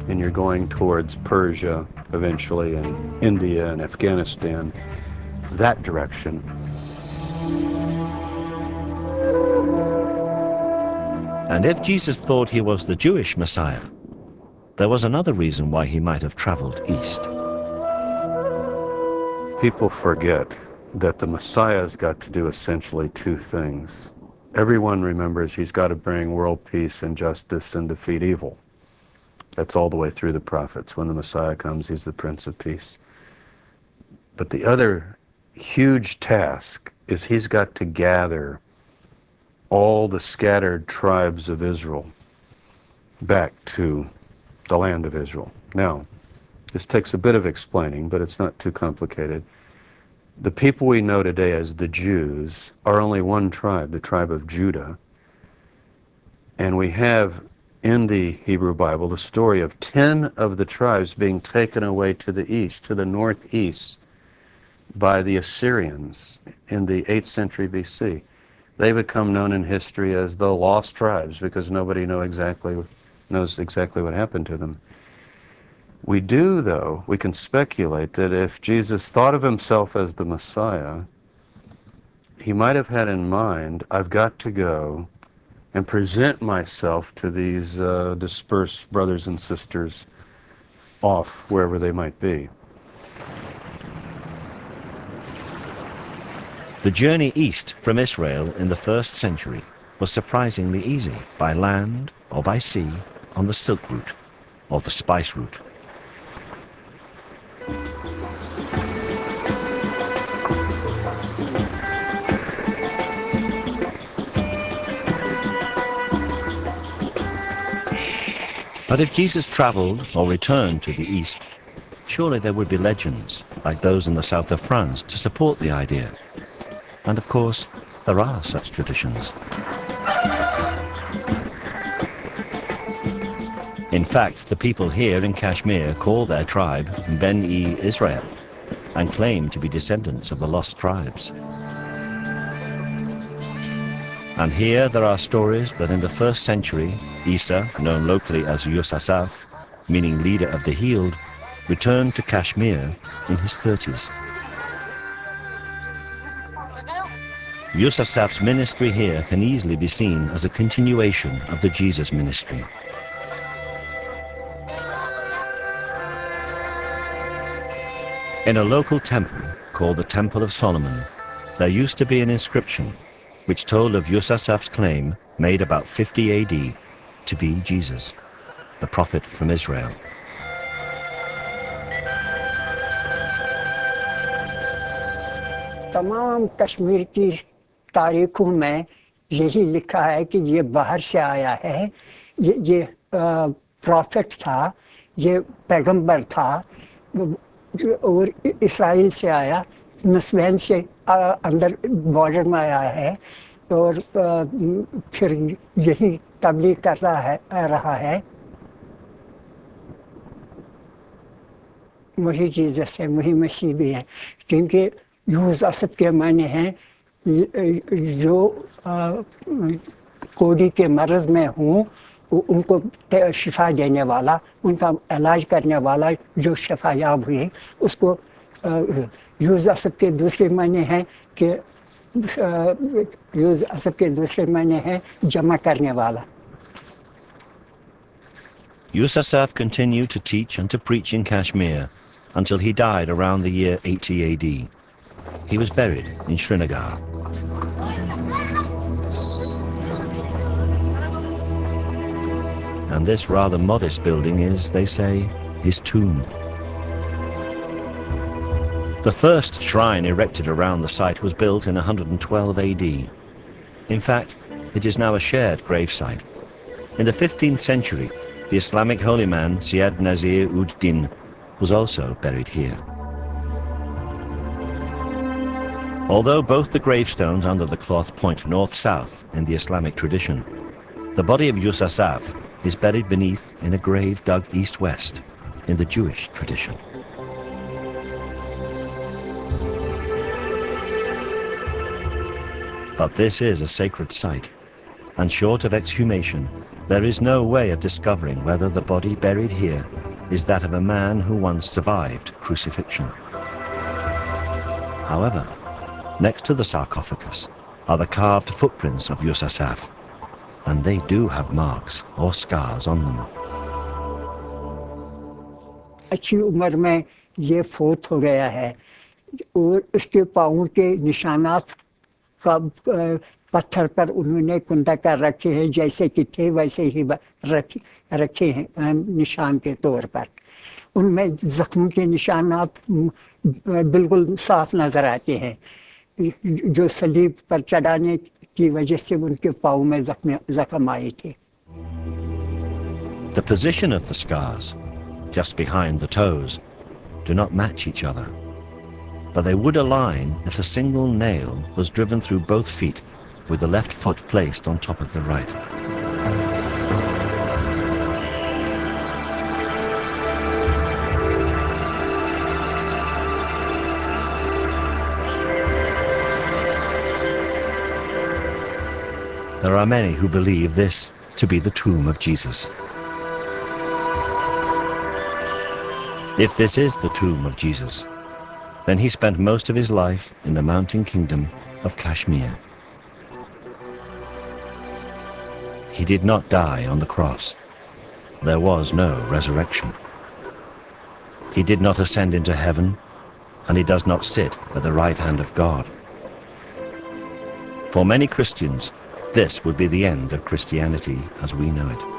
and you're going towards Persia eventually, and India and Afghanistan, that direction. And if Jesus thought he was the Jewish Messiah, there was another reason why he might have traveled east. People forget that the Messiah's got to do essentially two things. Everyone remembers he's got to bring world peace and justice and defeat evil. That's all the way through the prophets. When the Messiah comes, he's the Prince of Peace. But the other huge task is he's got to gather all the scattered tribes of Israel back to the land of Israel. Now, this takes a bit of explaining, but it's not too complicated. The people we know today as the Jews are only one tribe, the tribe of Judah. And we have in the Hebrew Bible the story of 10 of the tribes being taken away to the east, to the northeast, by the Assyrians in the 8th century BC. They become known in history as the lost tribes because nobody knows exactly what happened to them. We do, though, we can speculate that if Jesus thought of himself as the Messiah, he might have had in mind, I've got to go and present myself to these dispersed brothers and sisters off wherever they might be. The journey east from Israel in the 1st century was surprisingly easy, by land or by sea, on the Silk Route or the Spice Route. But if Jesus traveled or returned to the east, surely there would be legends, like those in the south of France, to support the idea. And of course, there are such traditions. In fact, the people here in Kashmir call their tribe Ben-e Israel and claim to be descendants of the lost tribes. And here there are stories that in the 1st century, Isa, known locally as Yusasaf, meaning leader of the healed, returned to Kashmir in his 30s. Yusasaf's ministry here can easily be seen as a continuation of the Jesus ministry. In a local temple called the Temple of Solomon, there used to be an inscription which told of Yusasaf's claim, made about 50 AD, to be Jesus, the prophet from Israel. तमाम कश्मीर की तारीखों में यही लिखा है कि ये बाहर से आया है, ये प्रॉफिट था, ये पैगंबर था और इस्राइल से आया, नस्बैन से अंदर बॉर्डर में आया है और फिर यही तबलीग कर रहा है। वही जीसस है, वही मसीह भी है, क्योंकि यूसुफ के माने हैं जो कोड़ी के मर्ज में हूँ उनको शिफा देने वाला, उनका इलाज करने वाला, जो शिफा याब हुई उसको यूसुफ के दूसरे माने हैं कि यूसुफ के दूसरे माने हैं जमा करने वाला। Yusasaf continued to teach and to preach in Kashmir until he died around the year 80 AD. He was buried in Srinagar. And this rather modest building is, they say, his tomb. The first shrine erected around the site was built in 112 AD. In fact, it is now a shared gravesite. In the 15th century, the Islamic holy man Syed Nazir ud-Din was also buried here. Although both the gravestones under the cloth point north-south in the Islamic tradition, the body of Yusasaf is buried beneath in a grave dug east-west in the Jewish tradition. But this is a sacred site, and short of exhumation, there is no way of discovering whether the body buried here is that of a man who once survived crucifixion. However, next to the sarcophagus are the carved footprints of Yusasaf, and they do have marks or scars on them. अच्छी उम्र में ये फोत हो गया है और उसके पाँव के निशानात का पत्थर पर उन्होंने कुंदा कर रखे हैं, जैसे कि थे वैसे ही रखे हैं निशान के तौर पर। उनमें जख्मों के निशानात बिल्कुल साफ नजर आते हैं, जो सलीब पर चढ़ाने की वजह से उनके पाँव में जख्म आए थे। The position of the scars, just behind the toes, do not match each other, but they would align if a single nail was driven through both feet with the left foot placed on top of the right. There are many who believe this to be the tomb of Jesus. If this is the tomb of Jesus, then he spent most of his life in the mountain kingdom of Kashmir. He did not die on the cross. There was no resurrection. He did not ascend into heaven, and he does not sit at the right hand of God. For many Christians, this would be the end of Christianity as we know it.